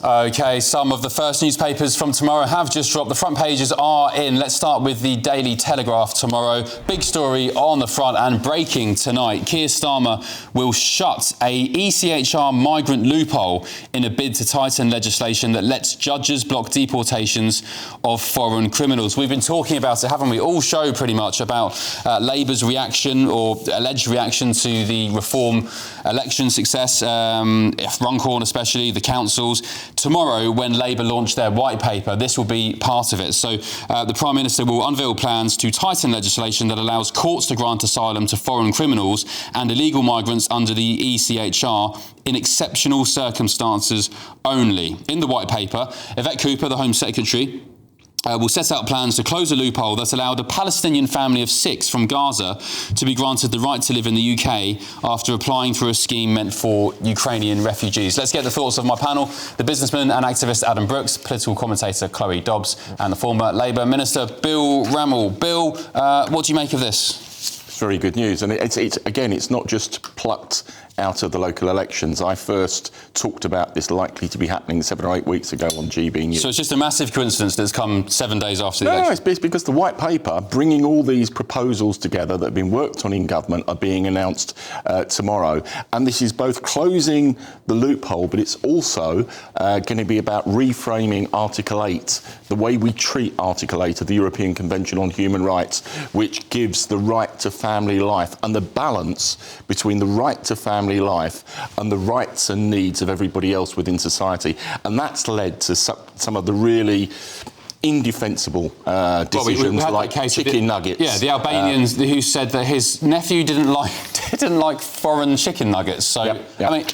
OK, some of the first newspapers from tomorrow have just dropped. The front pages are in. Let's start with the Daily Telegraph tomorrow. Big story on the front and breaking tonight. Keir Starmer will shut a ECHR migrant loophole in a bid to tighten legislation that lets judges block deportations of foreign criminals. We've been talking about it, haven't we? All show pretty much about Labour's reaction or alleged reaction to the reform election success, Runcorn especially, the councils. Tomorrow, when Labour launch their white paper, this will be part of it. So the Prime Minister will unveil plans to tighten legislation that allows courts to grant asylum to foreign criminals and illegal migrants under the ECHR in exceptional circumstances only. In the white paper, Yvette, the Home Secretary, will set out plans to close a loophole that allowed a Palestinian family of 6 from Gaza to be granted the right to live in the UK after applying for a scheme meant for Ukrainian refugees. Let's get the thoughts of my panel, the businessman and activist Adam Brooks, political commentator Chloe Dobbs and the former Labour Minister Bill Rammell. Bill, what do you make of this? It's very good news, and it's not just plucked out of the local elections. I first talked about this likely to be happening 7 or 8 weeks ago on GBNews. So it's just a massive coincidence that's come 7 days after the election? No, it's because the white paper, bringing all these proposals together that have been worked on in government, are being announced tomorrow. And this is both closing the loophole, but it's also going to be about reframing Article 8, the way we treat Article 8 of the European Convention on Human Rights, which gives the right to family life and the balance between the right to family life and the rights and needs of everybody else within society. And that's led to some of the really indefensible decisions like chicken nuggets. Yeah, the Albanians who said that his nephew didn't like foreign chicken nuggets. So, yep. I mean,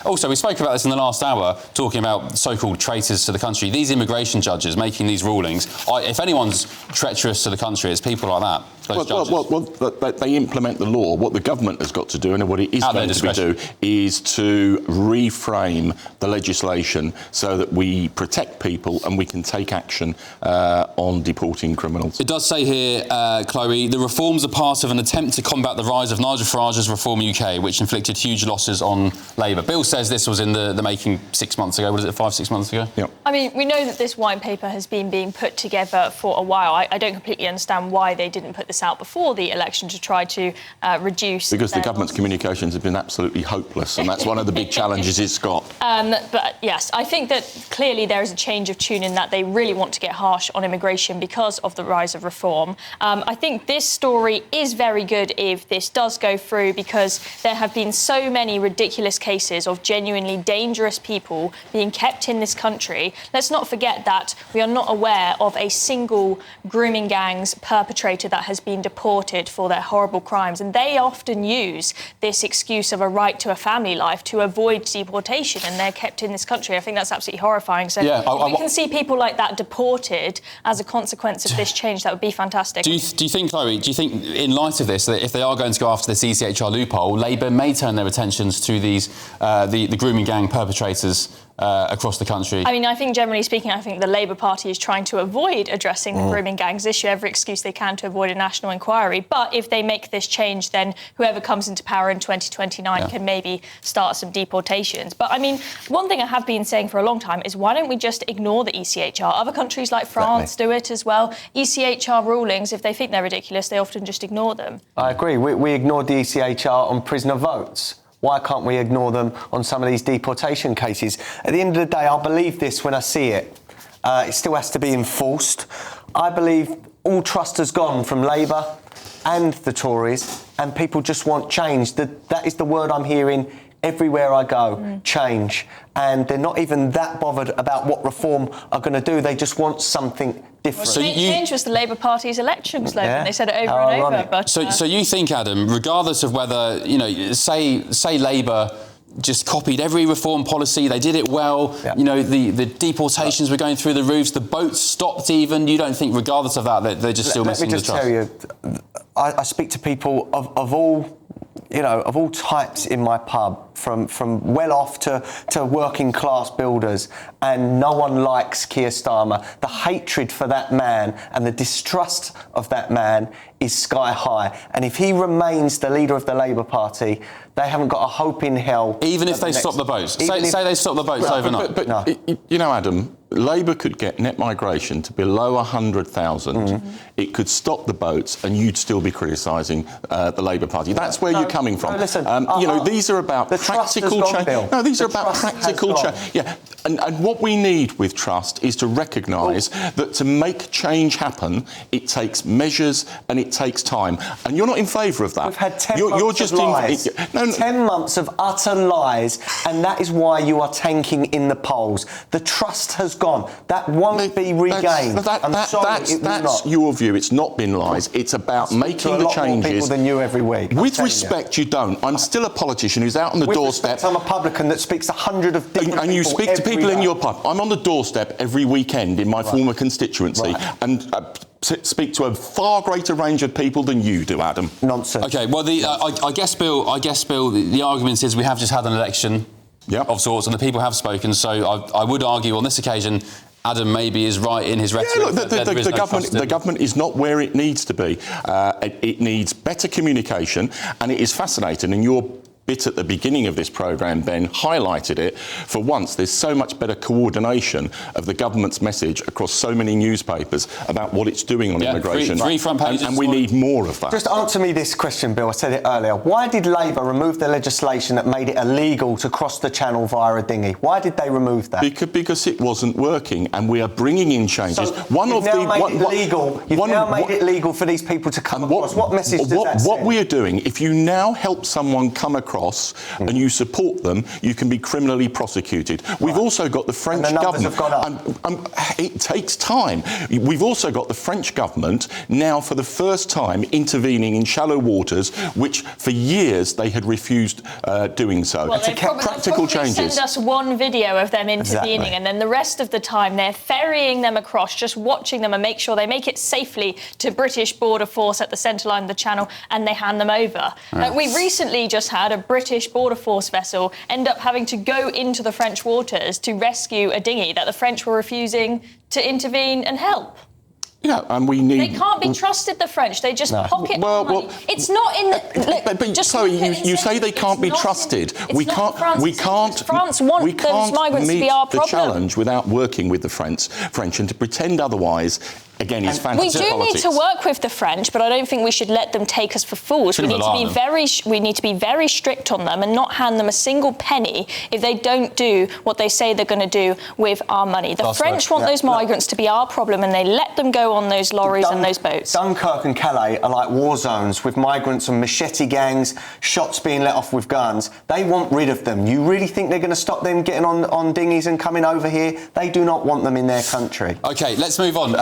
also, we spoke about this in the last hour, talking about so-called traitors to the country. These immigration judges making these rulings, if anyone's treacherous to the country, it's people like that. Well, they implement the law. What the government has got to do, and what it is going to do, is to reframe the legislation so that we protect people and we can take action on deporting criminals. It does say here, Chloe, the reforms are part of an attempt to combat the rise of Nigel Farage's Reform UK, which inflicted huge losses on Labour. Bill says this was in the making 6 months ago. What is it, 5-6 months ago? Yep. I mean, we know that this white paper has been being put together for a while. I don't completely understand why they didn't put this out before the election to try to reduce... Because the government's communications have been absolutely hopeless, and that's one of the big challenges it's got. But yes, I think that clearly there is a change of tune in that they really want to get harsh on immigration because of the rise of reform. I think this story is very good if this does go through, because there have been so many ridiculous cases of genuinely dangerous people being kept in this country. Let's not forget that we are not aware of a single grooming gang's perpetrator that has been deported for their horrible crimes, and they often use this excuse of a right to a family life to avoid deportation, and they're kept in this country. I think that's absolutely horrifying. So if we can see people like that deported as a consequence of this change, that would be fantastic. Do you think, Chloe, in light of this, that if they are going to go after this ECHR loophole, Labour may turn their attentions to these the grooming gang perpetrators across the country? I mean, I think generally speaking, I think the Labour Party is trying to avoid addressing the grooming gangs issue, every excuse they can to avoid a national inquiry. But if they make this change, then whoever comes into power in 2029 can maybe start some deportations. But I mean, one thing I have been saying for a long time is, why don't we just ignore the ECHR? Other countries like France do it as well. ECHR rulings, if they think they're ridiculous, they often just ignore them. I agree. We ignored the ECHR on prisoner votes. Why can't we ignore them on some of these deportation cases? At the end of the day, I'll believe this when I see it. It still has to be enforced. I believe all trust has gone from Labour and the Tories, and people just want change. That is the word I'm hearing everywhere I go, change. And they're not even that bothered about what reform are going to do. They just want something different. So change was the Labour Party's election slogan. Yeah. They said it over and over. But, so you think, Adam, regardless of whether, say Labour just copied every reform policy, they did it well, the deportations were going through the roofs, the boats stopped even, you don't think, regardless of that, they're just still messing with the trust? Let me just tell you, I speak to people of all of all types in my pub, from well-off to working-class builders, and no one likes Keir Starmer. The hatred for that man and the distrust of that man is sky high. And if he remains the leader of the Labour Party, they haven't got a hope in hell. Even if they stop the boats? Say they stop the boats overnight. But no. Adam, Labour could get net migration to below 100,000. It could stop the boats, and you'd still be criticising the Labour Party. That's where you're coming from. No, listen, these are about practical change. No, these are about practical change. Yeah, and what we need with trust is to recognise that to make change happen, it takes measures and it takes time. And you're not in favour of that. We've had 10 months of lies. 10 months of utter lies, and that is why you are tanking in the polls. The trust has gone. That won't be regained. That's your view. It's not been lies. It's about making the changes. More people than you every week. With respect, you don't. I'm still a politician who's out on the doorstep. With respect, I'm a publican that speaks to 100 of different people. And you speak to people in your pub. I'm on the doorstep every weekend in my former constituency, and speak to a far greater range of people than you do, Adam. Nonsense. Okay. Well, I guess, Bill. The argument is we have just had an election. Of sorts, and the people have spoken. So I would argue on this occasion, Adam maybe is right in his rhetoric. Yeah, look, the government is not where it needs to be. It needs better communication, and it is fascinating. And your bit at the beginning of this programme, Ben, highlighted it. For once, there's so much better coordination of the government's message across so many newspapers about what it's doing on immigration. Three front pages. And we need more of that. Just answer me this question, Bill. I said it earlier. Why did Labour remove the legislation that made it illegal to cross the Channel via a dinghy? Why did they remove that? Because it wasn't working, and we are bringing in changes. So you've now made it legal for these people to come across. What message does that send? What we are doing, if you now help someone come across and you support them, you can be criminally prosecuted. We've also got the French government. Have gone up. It takes time. We've also got the French government now, for the first time, intervening in shallow waters, which for years they had refused doing so. Well, practical changes. Send us one video of them intervening, and then the rest of the time they're ferrying them across, just watching them and make sure they make it safely to British border force at the centre line of the Channel, and they hand them over. We recently just had a British border force vessel end up having to go into the French waters to rescue a dinghy that the French were refusing to intervene and help. And we need... They can't be trusted, the French. They just pocket our money. It's not in the... you say they can't be trusted. We can't France want those migrants to be our problem. The challenge without working with the French, and to pretend otherwise, again, is fantasy politics. We do need to work with the French, but I don't think we should let them take us for fools. We need to be very strict on them and not hand them a single penny if they don't do what they say they're going to do with our money. The French want those migrants to be our problem, and they let them go on those lorries and those boats. Dunkirk and Calais are like war zones with migrants and machete gangs, shots being let off with guns. They want rid of them. You really think they're going to stop them getting on dinghies and coming over here? They do not want them in their country. OK, let's move on.